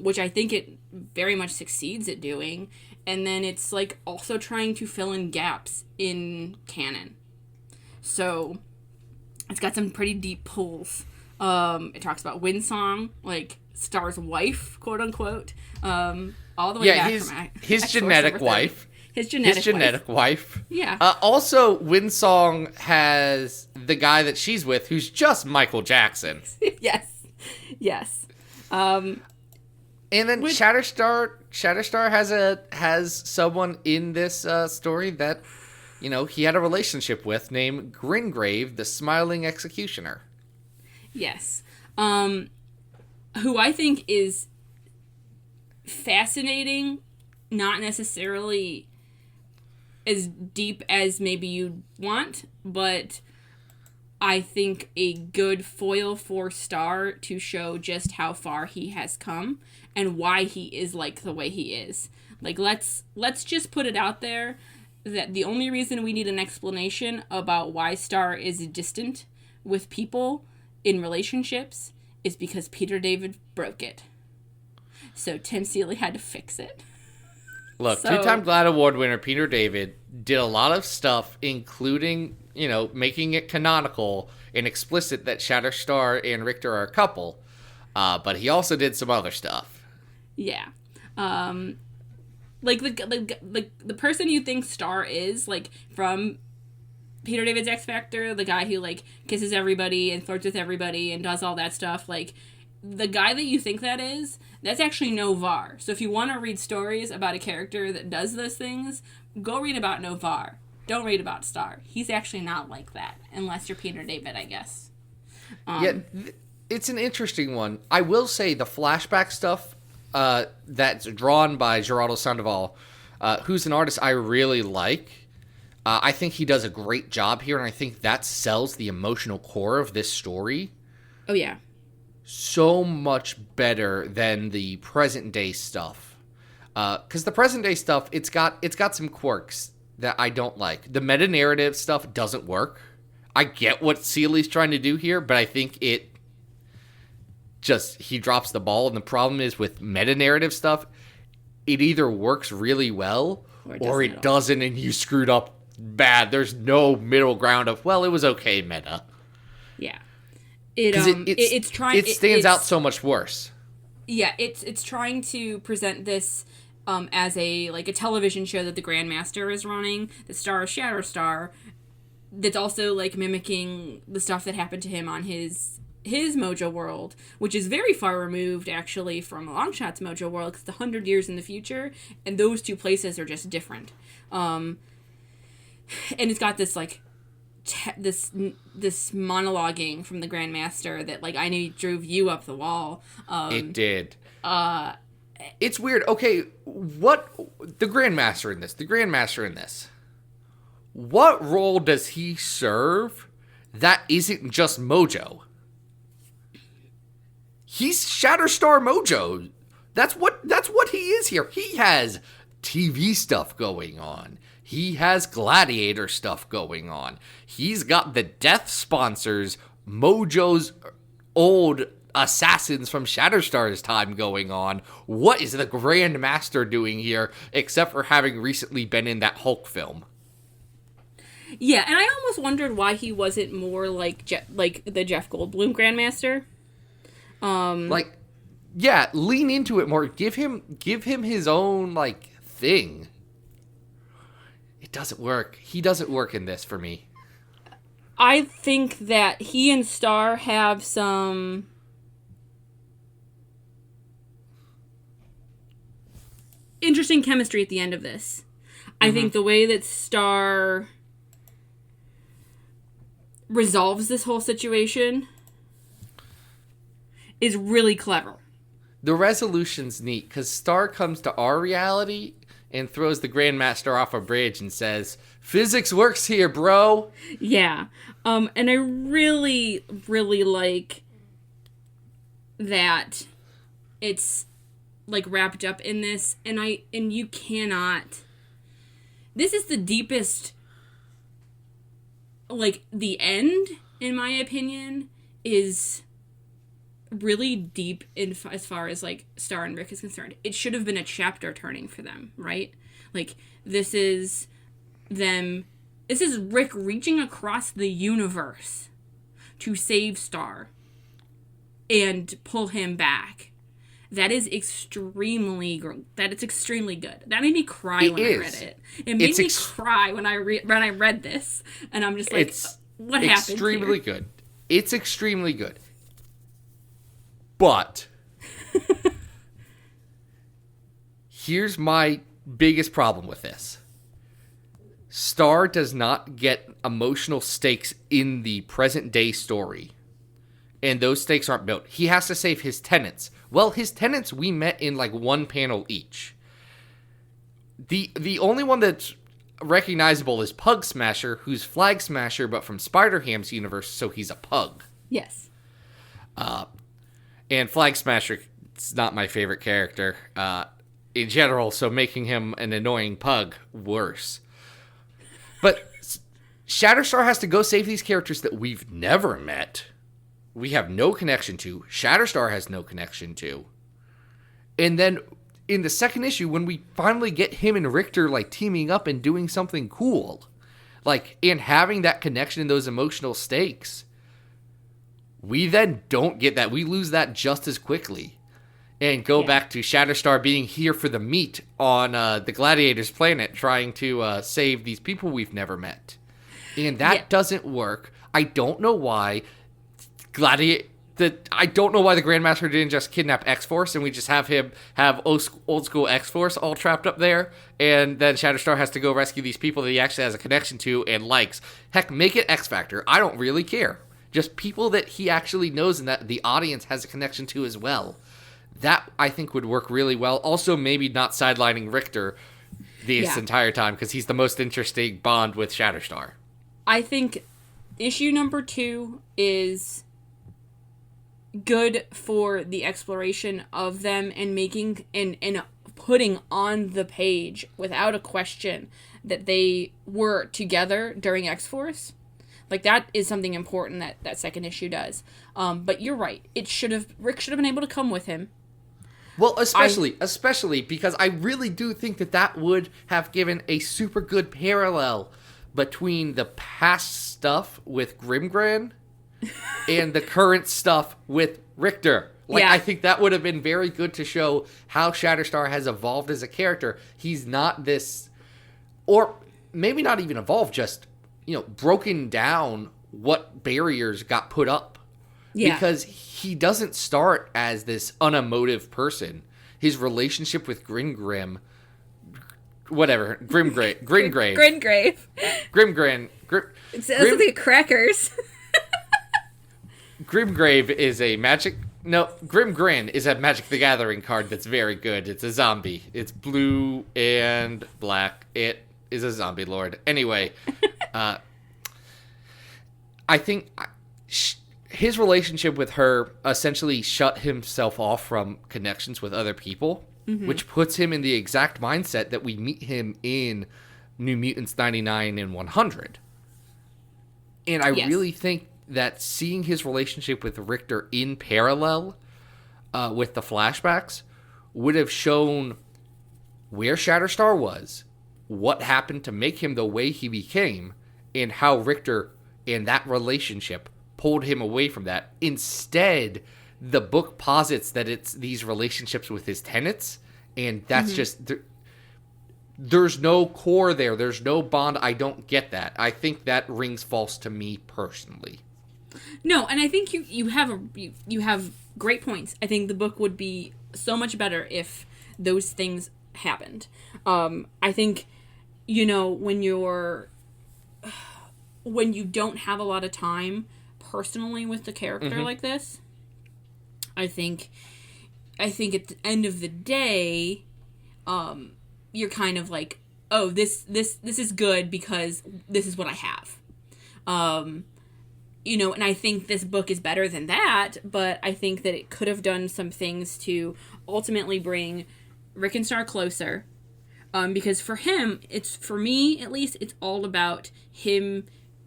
which I think it very much succeeds at doing. And then it's also trying to fill in gaps in canon. So it's got some pretty deep pulls. It talks about Windsong, Star's wife, quote unquote. All the way back from his genetic wife. His genetic wife. Yeah. Also, Windsong has the guy that she's with, who's just Michael Jackson. Yes. And then Shatterstar has someone in this story that, you know, he had a relationship with named Gringrave, the Smiling Executioner. Yes. Who I think is fascinating, not necessarily as deep as maybe you'd want, but I think a good foil for Star to show just how far he has come and why he is like the way he is. Like, let's just put it out there that the only reason we need an explanation about why Star is distant with people in relationships is because Peter David broke it. So Tim Seeley had to fix it. Look, two-time GLAAD Award winner Peter David did a lot of stuff, including, you know, making it canonical and explicit that Shatterstar and Richter are a couple. But he also did some other stuff. Yeah. Like the person you think Star is, like, from Peter David's X Factor, the guy who, like, kisses everybody and flirts with everybody and does all that stuff, like, the guy that you think that is, that's actually Novar. So if you want to read stories about a character that does those things, go read about Novar. Don't read about Star. He's actually not like that, unless you're Peter David, I guess. It's an interesting one. I will say the flashback stuff that's drawn by Geraldo Sandoval, who's an artist I really like. I think he does a great job here, and I think that sells the emotional core of this story. Oh, yeah. So much better than the present day stuff. Because the present day stuff, it's got some quirks that I don't like. The meta narrative stuff doesn't work. I get what Seeley's trying to do here, but I think he drops the ball. And the problem is with meta narrative stuff, it either works really well or it doesn't, and you screwed up bad. There's no middle ground of, well, it was okay meta. Yeah. It stands out so much worse. Yeah, it's trying to present this as a television show that the Grandmaster is running, the star of Shatterstar, that's also, like, mimicking the stuff that happened to him on his Mojo world, which is very far removed, actually, from Longshot's Mojo world, because it's 100 years in the future, and those two places are just different. And it's got this, like, this monologuing from the Grandmaster that, like, I knew drove you up the wall. It did. It's weird. Okay, what the Grandmaster in this? What role does he serve that isn't just Mojo? He's Shatterstar Mojo. That's what he is here. He has TV stuff going on. He has Gladiator stuff going on. He's got the death sponsors, Mojo's old assassins from Shatterstar's time going on. What is the Grandmaster doing here, except for having recently been in that Hulk film? Yeah, and I almost wondered why he wasn't more like the Jeff Goldblum Grandmaster. Lean into it more. Give him his own, like, thing. It doesn't work. He doesn't work in this for me. I think that he and Star have some interesting chemistry at the end of this. I think the way that Star resolves this whole situation is really clever. The resolution's neat, because Star comes to our reality and throws the Grandmaster off a bridge and says, "Physics works here, bro." Yeah. And I really, really like that it's, like, wrapped up in this, and you cannot... This is the deepest, like, the end, in my opinion, is really deep as far as, like, Star and Rick is concerned. It should have been a chapter turning for them, right? Like, this is Rick reaching across the universe to save Star and pull him back. That is extremely good. That made me cry when I read it. It made me cry when I read this, and I'm just like, what happened here? Extremely good. It's extremely good. But Here's my biggest problem with this. Star does not get emotional stakes in the present day story. And those stakes aren't built. He has to save his tenants. Well, his tenants we met in like one panel each. The only one that's recognizable is Pug Smasher, who's Flag Smasher, but from Spider-Ham's universe, so he's a pug. Yes. And Flag Smasher is not my favorite character in general, so making him an annoying pug, worse. But Shatterstar has to go save these characters that we've never met. We have no connection to. Shatterstar has no connection to. And then in the second issue, when we finally get him and Richter like teaming up and doing something cool, like, and having that connection and those emotional stakes, we then don't get that. We lose that just as quickly. And go back to Shatterstar being here for the meet on the Gladiators planet, trying to save these people we've never met. And that doesn't work. I don't know why I don't know why the Grandmaster didn't just kidnap X-Force and we just have him have old school X-Force all trapped up there, and then Shatterstar has to go rescue these people that he actually has a connection to and likes. Heck, make it X-Factor. I don't really care. Just people that he actually knows and that the audience has a connection to as well. That, I think, would work really well. Also, maybe not sidelining Richter this entire time, because he's the most interesting bond with Shatterstar. I think issue number 2 is good for the exploration of them and making and putting on the page without a question that they were together during X-Force. Like, that is something important that second issue does. But you're right. Rick should have been able to come with him. Well, especially because I really do think that would have given a super good parallel between the past stuff with Grimgran and the current stuff with Richter. I think that would have been very good to show how Shatterstar has evolved as a character. He's not this, or maybe not even evolved, just, broken down what barriers got put up. Yeah. Because he doesn't start as this unemotive person. His relationship with Grimgrave. Gringrave. It sounds like crackers. Grimgrave is a magic... No, Grimgrin is a Magic the Gathering card that's very good. It's a zombie. It's blue and black. It is a zombie lord. Anyway, I think... his relationship with her essentially shut himself off from connections with other people, which puts him in the exact mindset that we meet him in New Mutants 99 and 100. And I really think that seeing his relationship with Richter in parallel with the flashbacks would have shown where Shatterstar was, what happened to make him the way he became, and how Richter and that relationship pulled him away from that. Instead, the book posits that it's these relationships with his tenants, and that's just... There's no core there. There's no bond. I don't get that. I think that rings false to me personally. No, and I think you have great points. I think the book would be so much better if those things happened. I think, when you don't have a lot of time personally with the character like this, I think at the end of the day, you're kind of like, oh, this is good because this is what I have. And I think this book is better than that, but I think that it could have done some things to ultimately bring Rick and Star closer. Because for him, for me at least, it's all about him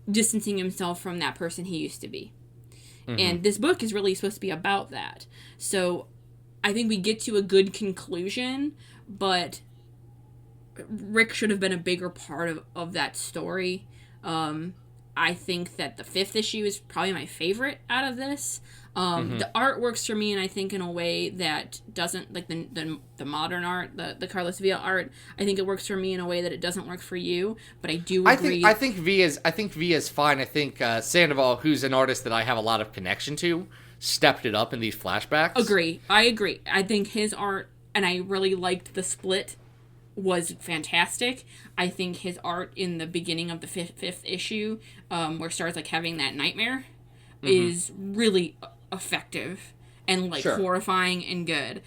distancing himself from that person he used to be. And this book is really supposed to be about that. So I think we get to a good conclusion, but Rick should have been a bigger part of that story. I think that the 5th issue is probably my favorite out of this. The art works for me, and I think in a way that doesn't, like the modern art, the Carlos Villa art, I think it works for me in a way that it doesn't work for you, but I do agree. I think Villa's fine. I think Sandoval, who's an artist that I have a lot of connection to, stepped it up in these flashbacks. I agree. I think his art and I really liked the split, was fantastic. I think his art in the beginning of the fifth issue, where Star's like having that nightmare, is really effective and like horrifying and good.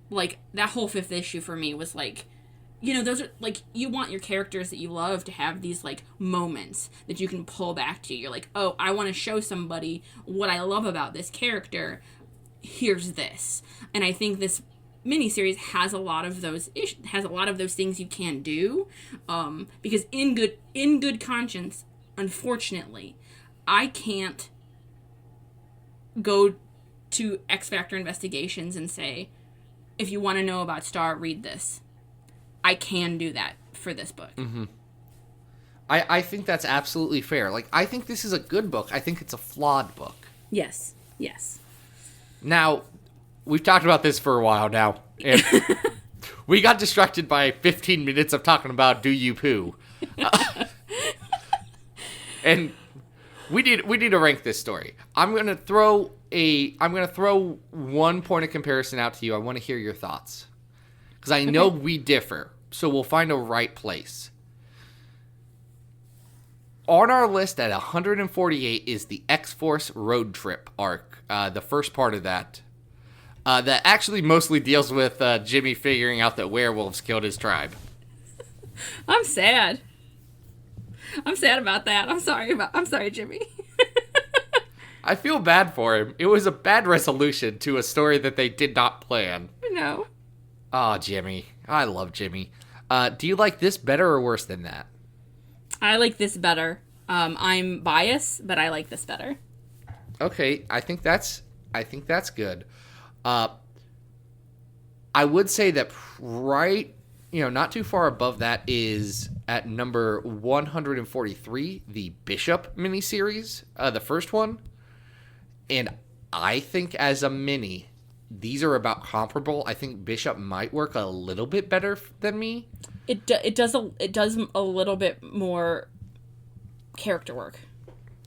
Like that whole fifth issue for me was like, you know, those are like, you want your characters that you love to have these like moments that you can pull back to. You're like, oh, I want to show somebody what I love about this character. Here's this. And I think this miniseries has a lot of those things you can do, because in good conscience, unfortunately, I can't go to X Factor Investigations and say, if you want to know about Star, read this. I can do that for this book. Mm-hmm. I think that's absolutely fair. Like, I think this is a good book. I think it's a flawed book. Yes. Now, we've talked about this for a while now, and we got distracted by 15 minutes of talking about Do You Pooh. And we need to rank this story. I'm gonna throw one point of comparison out to you. I want to hear your thoughts, because I know we differ, so we'll find a right place. On our list at 148 is the X-Force Road Trip arc, the first part of that. That actually mostly deals with Jimmy figuring out that werewolves killed his tribe. I'm sad about that. I'm sorry, Jimmy. I feel bad for him. It was a bad resolution to a story that they did not plan. No. Oh, Jimmy. I love Jimmy. Do you like this better or worse than that? I like this better. I'm biased, but I like this better. Okay, I think that's good. I would say that not too far above that is at number 143, the Bishop miniseries, the first one. And I think as a mini, these are about comparable. I think Bishop might work a little bit better than me. It does a little bit more character work.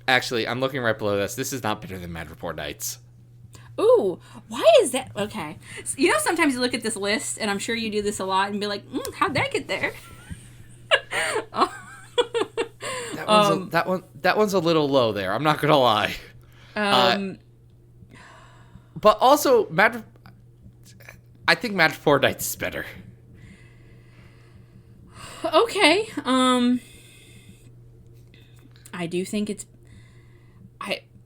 Actually, I'm looking right below this. This is not better than Mad Report Nights. Ooh, why is that? Okay. So, you know, sometimes you look at this list, and I'm sure you do this a lot, and be like, how'd that get there? That one's a little low there. I'm not going to lie. But also, I think Mad Report Nights is better. Okay. I do think it's...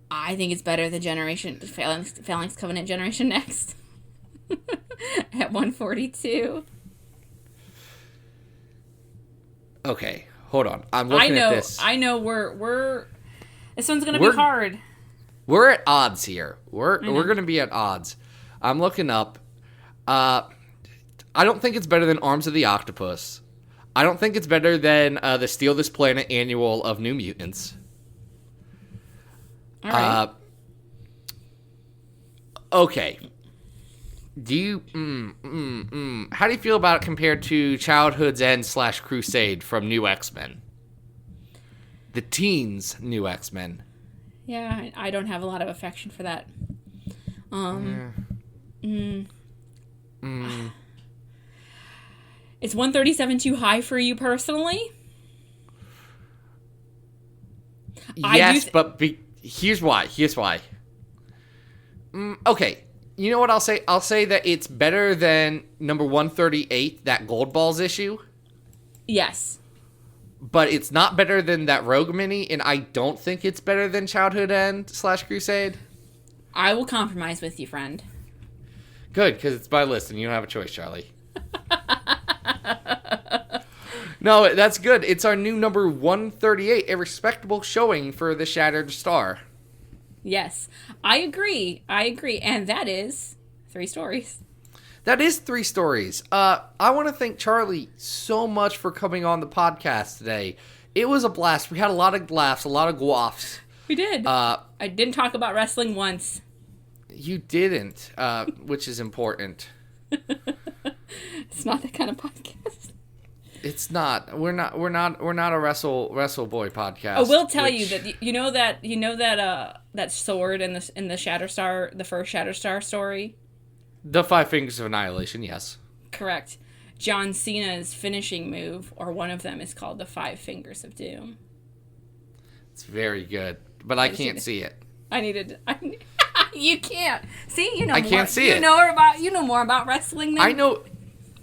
I think it's better than Phalanx Covenant Generation Next. At 142. Okay, hold on. I'm looking at this. I know we're this one's gonna be hard. We're at odds here. We're gonna be at odds. I'm looking up. I don't think it's better than Arms of the Octopus. I don't think it's better than the Steal This Planet annual of New Mutants. All right. Okay. Do you how do you feel about it compared to Childhood's End / Crusade from New X-Men? The teens New X-Men. Yeah, I don't have a lot of affection for that. Is 137 too high for you personally? Yes, but here's why. Okay. You know what I'll say? I'll say that it's better than number 138, that Gold Balls issue. Yes. But it's not better than that Rogue mini, and I don't think it's better than Childhood End / Crusade. I will compromise with you, friend. Good, because it's my list, and you don't have a choice, Charlie. No, that's good. It's our new number 138, a respectable showing for the Shattered Star. Yes, I agree. And that is 3 stories. That is 3 stories. I want to thank Charlie so much for coming on the podcast today. It was a blast. We had a lot of laughs, a lot of guafs. We did. I didn't talk about wrestling once. You didn't, which is important. It's not that kind of podcast. It's not. We're not a wrestle boy podcast. I will tell you that you know that sword in the Shatterstar, the first Shatterstar story. The Five Fingers of Annihilation, yes. Correct. John Cena's finishing move, or one of them, is called the Five Fingers of Doom. It's very good, but I can't see it. You can't. See, you know I more. can't see it. You know more about wrestling than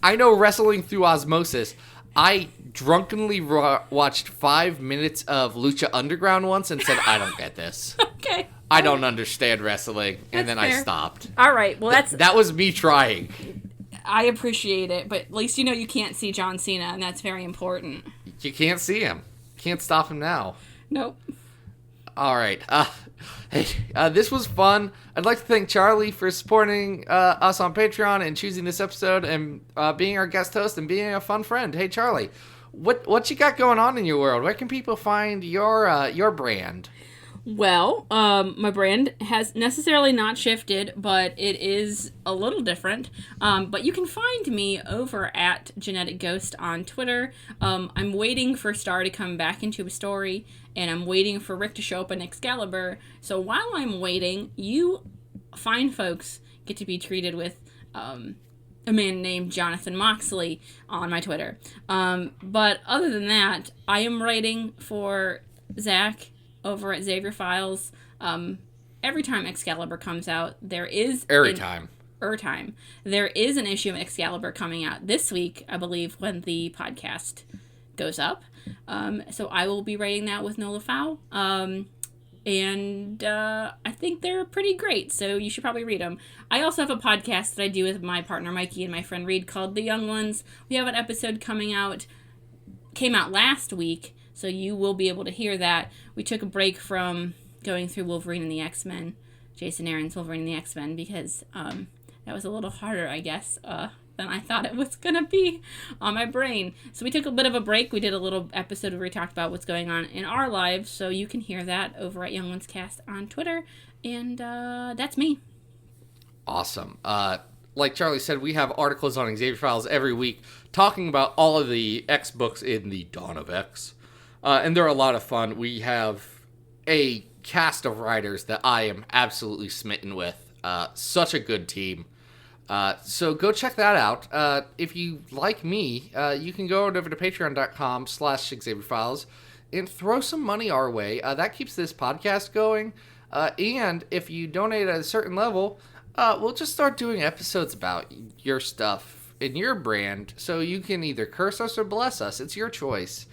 I know wrestling through osmosis. I drunkenly watched 5 minutes of Lucha Underground once and said, I don't get this. Okay. I don't understand wrestling. And then fair. I stopped. All right. Well, that was me trying. I appreciate it, but at least you know you can't see John Cena, and that's very important. You can't see him. Can't stop him now. Nope. All right. Hey, this was fun. I'd like to thank Charlie for supporting us on Patreon and choosing this episode and being our guest host and being a fun friend. Hey, Charlie, what you got going on in your world? Where can people find your brand? Well, my brand has necessarily not shifted, but it is a little different. But you can find me over at Genetic Ghost on Twitter. I'm waiting for Star to come back into a story, and I'm waiting for Rick to show up in Excalibur. So while I'm waiting, you fine folks get to be treated with a man named Jonathan Moxley on my Twitter. But other than that, I am writing for Zack over at Xavier Files. Every time Excalibur comes out, there is... There is an issue of Excalibur coming out this week, I believe, when the podcast goes up. So I will be writing that with Nola Fau. And I think they're pretty great, so you should probably read them. I also have a podcast that I do with my partner Mikey and my friend Reed called The Young Ones. We have an episode came out last week, so you will be able to hear that. We took a break from going through Wolverine and the X-Men, Jason Aaron's Wolverine and the X-Men, because that was a little harder, I guess, than I thought it was going to be on my brain. So we took a bit of a break. We did a little episode where we talked about what's going on in our lives, so you can hear that over at Young Ones Cast on Twitter, and that's me. Awesome. Like Charlie said, we have articles on Xavier Files every week talking about all of the X books in the Dawn of X. And they're a lot of fun. We have a cast of writers that I am absolutely smitten with. Such a good team. So go check that out. If you like me, you can go over to patreon.com/XavierFiles and throw some money our way. That keeps this podcast going. And if you donate at a certain level, we'll just start doing episodes about your stuff and your brand. So you can either curse us or bless us. It's your choice.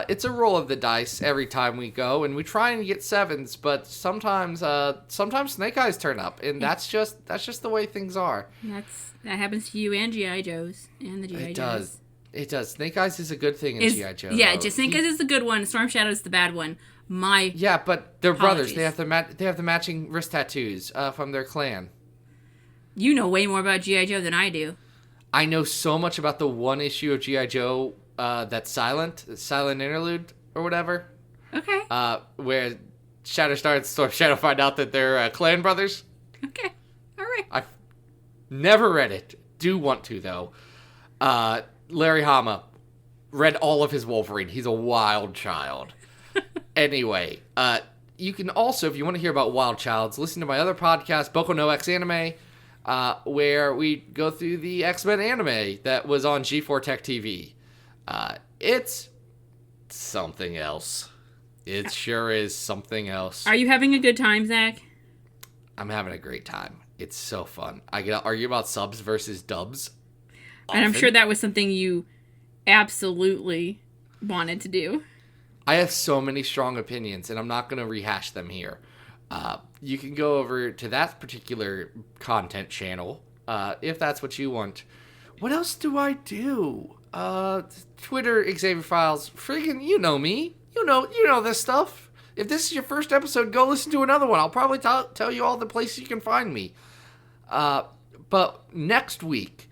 It's a roll of the dice every time we go, and we try and get sevens, but sometimes Snake Eyes turn up, and that's just the way things are. That happens to you and G.I. Joes and the G.I. Joes. It does. Snake Eyes is a good thing in G.I. Joe. Yeah, just Snake Eyes is the good one. Storm Shadow is the bad one. Yeah, but they're apologies. brothers. They have the matching wrist tattoos from their clan. You know way more about G.I. Joe than I do. I know so much about the one issue of G.I. Joe that's silent interlude or whatever. Okay. Where Shatterstar and Storm Shadow find out that they're clan brothers. Okay. All right. I've never read it. Do want to though. Larry Hama read all of his Wolverine. He's a wild child. Anyway, you can also, if you want to hear about wild childs, listen to my other podcast, Boku no X Anime, where we go through the X-Men anime that was on G4 Tech TV. It's something else. It sure is something else. Are you having a good time, Zach? I'm having a great time. It's so fun. I get to argue about subs versus dubs. Often. And I'm sure that was something you absolutely wanted to do. I have so many strong opinions, and I'm not going to rehash them here. You can go over to that particular content channel if that's what you want. What else do I do? Twitter, Xavier Files. Friggin', you know me. You know this stuff. If this is your first episode, go listen to another one. I'll probably tell you all the places you can find me. But next week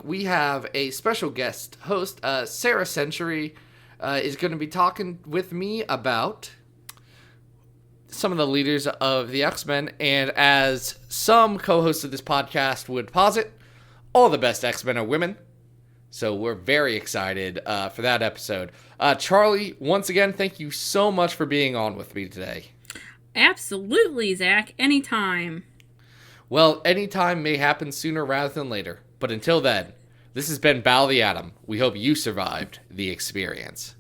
we have a special guest host. Sarah Century is going to be talking with me about some of the leaders of the X-Men. And as some co-hosts of this podcast would posit, all the best X-Men are women. So we're very excited for that episode. Charlie, once again, thank you so much for being on with me today. Absolutely, Zach. Anytime. Well, any time may happen sooner rather than later. But until then, this has been Battle of the Atom. We hope you survived the experience.